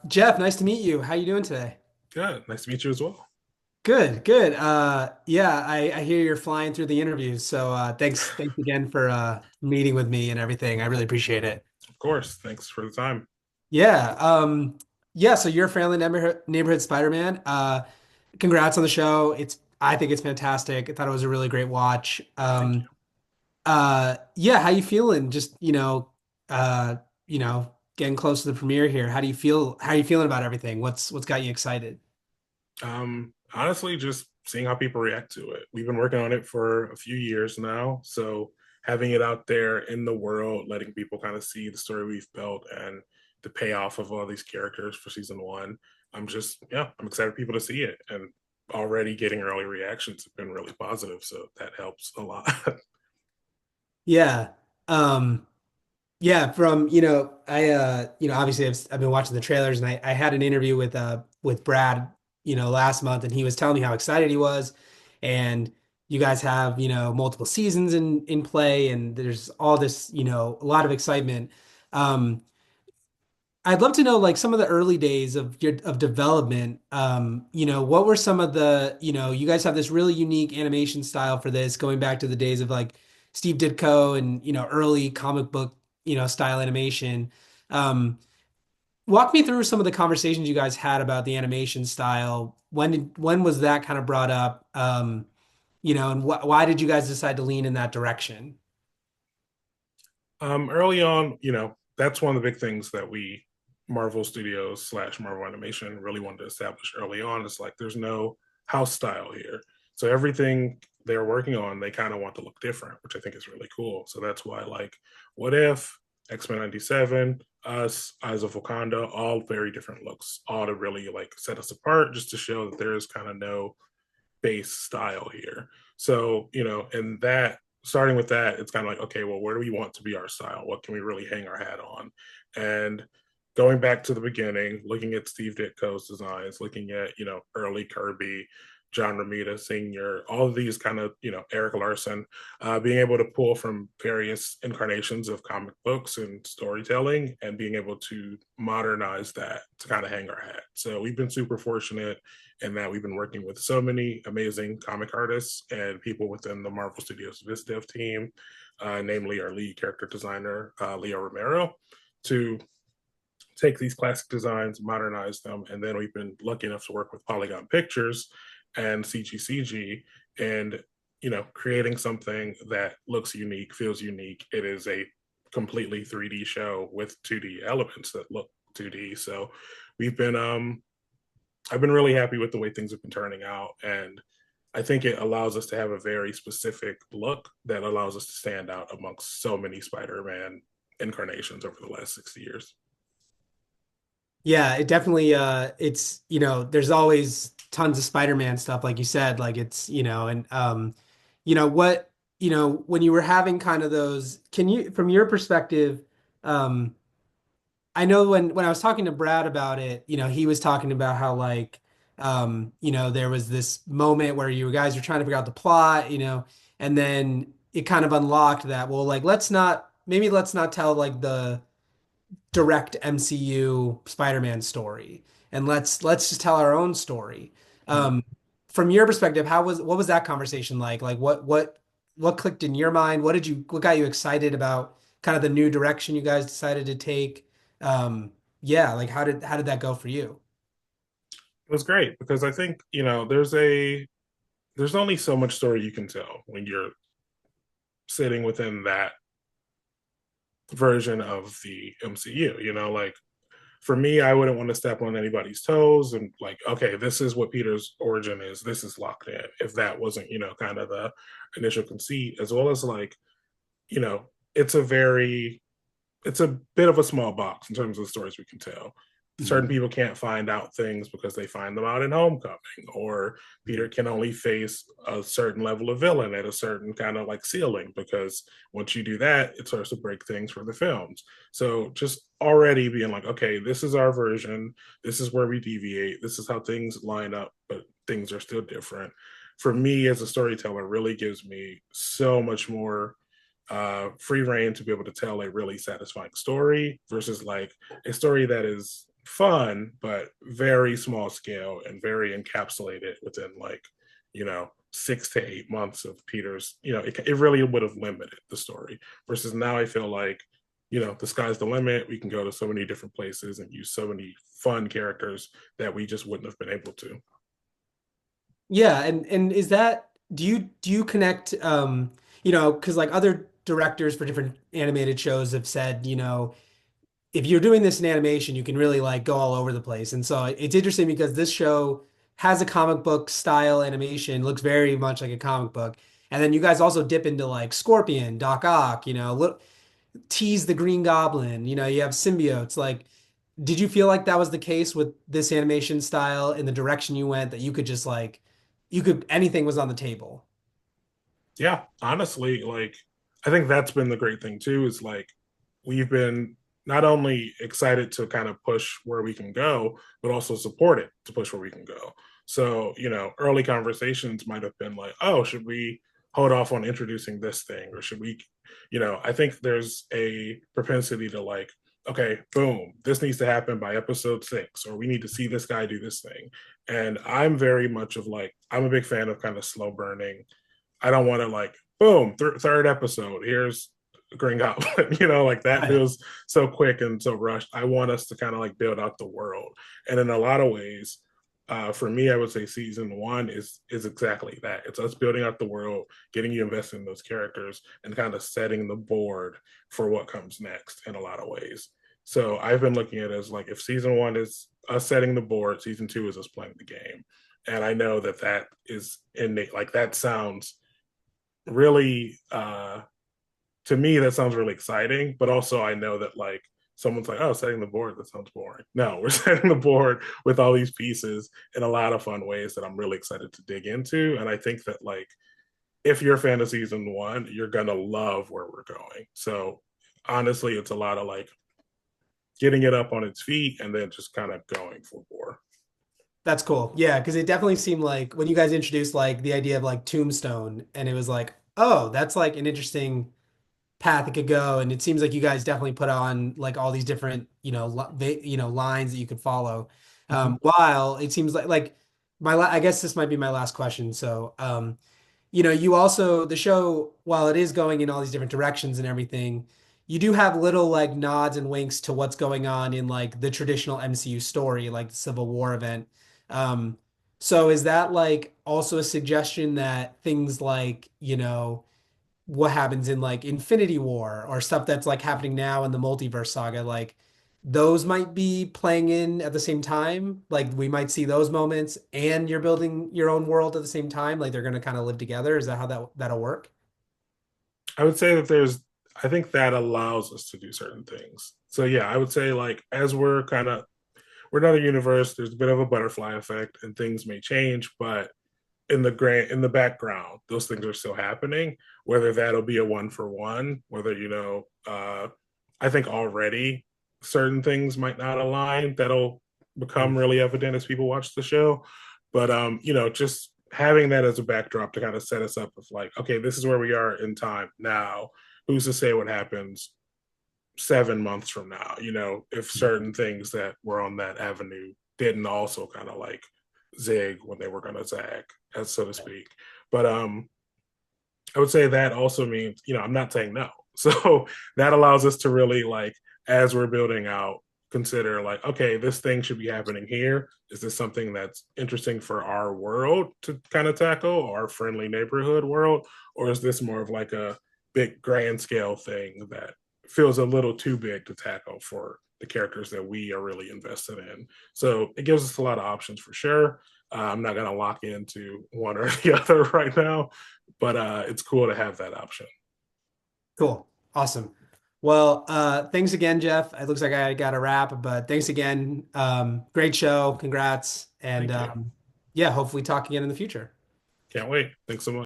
Jeff, nice to meet you. How you doing today? Good. Nice to meet you as well. Good, good. Yeah, I hear you're flying through the interviews, so thanks again for meeting with me and everything. I really appreciate it. Of course. Thanks for the time. Yeah, yeah. So you're a Family Neighborhood Spider-Man. Congrats on the show. I think it's fantastic. I thought it was a really great watch. Thank you. Yeah. How you feeling? Just getting close to the premiere here. How do you feel? How are you feeling about everything? What's got you excited? Honestly, just seeing how people react to it. We've been working on it for a few years now, so having it out there in the world, letting people kind of see the story we've built and the payoff of all these characters for season one. I'm excited for people to see it, and already getting early reactions have been really positive, so that helps a lot. Yeah. Um, Yeah, from obviously I've been watching the trailers, and I had an interview with Brad, last month, and he was telling me how excited he was. And you guys have, multiple seasons in play, and there's all this, a lot of excitement. Um I'd love to know, like, some of the early days of development. What were some of you guys have this really unique animation style for this, going back to the days of like Steve Ditko and early comic book style animation. Um, Walk me through some of the conversations you guys had about the animation style. When was that kind of brought up? And why did you guys decide to lean in that direction? Early on, that's one of the big things that we Marvel Studios slash Marvel Animation really wanted to establish early on. It's like there's no house style here. So everything they're working on, they kind of want to look different, which I think is really cool. So that's why, like, What If, X-Men 97, Us, Eyes of Wakanda, all very different looks, all to really like set us apart, just to show that there is kind of no base style here. So, and that starting with that, it's kind of like, okay, well, where do we want to be our style? What can we really hang our hat on? And going back to the beginning, looking at Steve Ditko's designs, looking at, early Kirby, John Romita Sr., all of these kind of, Eric Larson, being able to pull from various incarnations of comic books and storytelling and being able to modernize that to kind of hang our hat. So we've been super fortunate in that we've been working with so many amazing comic artists and people within the Marvel Studios VizDev team, namely our lead character designer, Leo Romero, to take these classic designs, modernize them, and then we've been lucky enough to work with Polygon Pictures and CGCG, and creating something that looks unique, feels unique. It is a completely 3D show with 2D elements that look 2D. So we've been I've been really happy with the way things have been turning out, and I think it allows us to have a very specific look that allows us to stand out amongst so many Spider-Man incarnations over the last 60 years. Yeah, it definitely it's there's always tons of Spider-Man stuff like you said, like it's and what when you were having kind of those, can you, from your perspective, um I know when I was talking to Brad about it, he was talking about how, like, there was this moment where you guys were trying to figure out the plot, and then it kind of unlocked that, well, like, let's not tell like the direct MCU Spider-Man story, and let's just tell our own story. Mhm. Um, from your perspective, what was that conversation like? Like, what clicked in your mind? What got you excited about kind of the new direction you guys decided to take? Yeah, like, how did that go for you? It was great because I think there's only so much story you can tell when you're sitting within that version of the MCU. Like for me, I wouldn't want to step on anybody's toes and like, okay, this is what Peter's origin is. This is locked in. If that wasn't, kind of the initial conceit, as well as like, you know, it's a very it's a bit of a small box in terms of the stories we can tell. Certain Mhm. people can't find out things because they find them out in Homecoming, or Peter can only face a certain level of villain at a certain kind of like ceiling because once you do that, it starts to break things for the films. So just already being like, okay, this is our version, this is where we deviate, this is how things line up, but things are still different. For me as a storyteller, really gives me so much more free reign to be able to tell a really satisfying story versus like a story that is fun, but very small scale and very encapsulated within like, 6 to 8 months of Peter's, it really would have limited the story. Versus now I feel like, the sky's the limit. We can go to so many different places and use so many fun characters that we just wouldn't have been able to. Yeah, and is that do you connect because like other directors for different animated shows have said, if you're doing this in animation, you can really like go all over the place. And so it's interesting because this show has a comic book style animation, looks very much like a comic book. And then you guys also dip into like Scorpion, Doc Ock, tease the Green Goblin, you have symbiotes. Like, did you feel like that was the case with this animation style in the direction you went that you could just like anything was on the table? Yeah, honestly, like I think that's been the great thing too, is like we've been not only excited to kind of push where we can go, but also support it to push where we can go. So, early conversations might have been like, oh, should we hold off on introducing this thing? Or should we, I think there's a propensity to like, okay, boom, this needs to happen by episode 6, or we need to see this guy do this thing. And I'm very much of like, I'm a big fan of kind of slow burning. I don't want to like, boom, third episode, here's Green Goblin, like that Right. feels so quick and so rushed. I want us to kind of like build out the world. And in a lot of ways, for me, I would say season one is exactly that. It's us building out the world, getting you invested in those characters, and kind of setting the board for what comes next in a lot of ways. So I've been looking at it as like if season one is us setting the board, season two is us playing the game. And I know that that is innate. Like that sounds really to me that sounds really exciting, but also I know that like someone's like, oh, setting the board, that sounds boring. No, we're setting the board with all these pieces in a lot of fun ways that I'm really excited to dig into. And I think that like if you're a fan of season one, you're gonna love where we're going. So honestly, it's a lot of like getting it up on its feet and then just kind of going for more. That's cool. Yeah, because it definitely seemed like when you guys introduced like the idea of like Tombstone, and it was like, oh, that's like an interesting path it could go. And it seems like you guys definitely put on like all these different, lines that you could follow. Mm-hmm. While it seems like I guess this might be my last question. So, you also the show, while it is going in all these different directions and everything, you do have little like nods and winks to what's going on in like the traditional MCU story, like the Civil War event. Um, so is that like also a suggestion that things like, what happens in like Infinity War or stuff that's like happening now in the multiverse saga, like those might be playing in at the same time. Like we might see those moments and you're building your own world at the same time. Like they're going to kind of live together. Is that how that'll work? I would say that I think that allows us to do certain things. So yeah, I would say like as we're another universe. There's a bit of a butterfly effect, and things may change, but in the background, those things are still happening. Whether that'll be a one for one, whether I think already certain things might not align. That'll become really evident as people watch the show. But just having that as a backdrop to kind of set us up with like, okay, this is where we are in time now. Who's to say what happens 7 months from now, if certain things that were on that avenue didn't also kind of like zig when they were going to zag, as so to speak. But I would say that also means, I'm not saying no. So that allows us to really like, as we're building out, consider like, okay, this thing should be happening here. Is this something that's interesting for our world to kind of tackle, our friendly neighborhood world? Or is this more of like a big grand scale thing that feels a little too big to tackle for the characters that we are really invested in? So it gives us a lot of options for sure. I'm not going to lock into one or the other right now, but it's cool to have that option. Cool. Awesome. Well, thanks again, Jeff. It looks like I got a wrap, but thanks again. Great show. Congrats. And Thank you. yeah, hopefully talk again in the future. Can't wait. Thanks so much.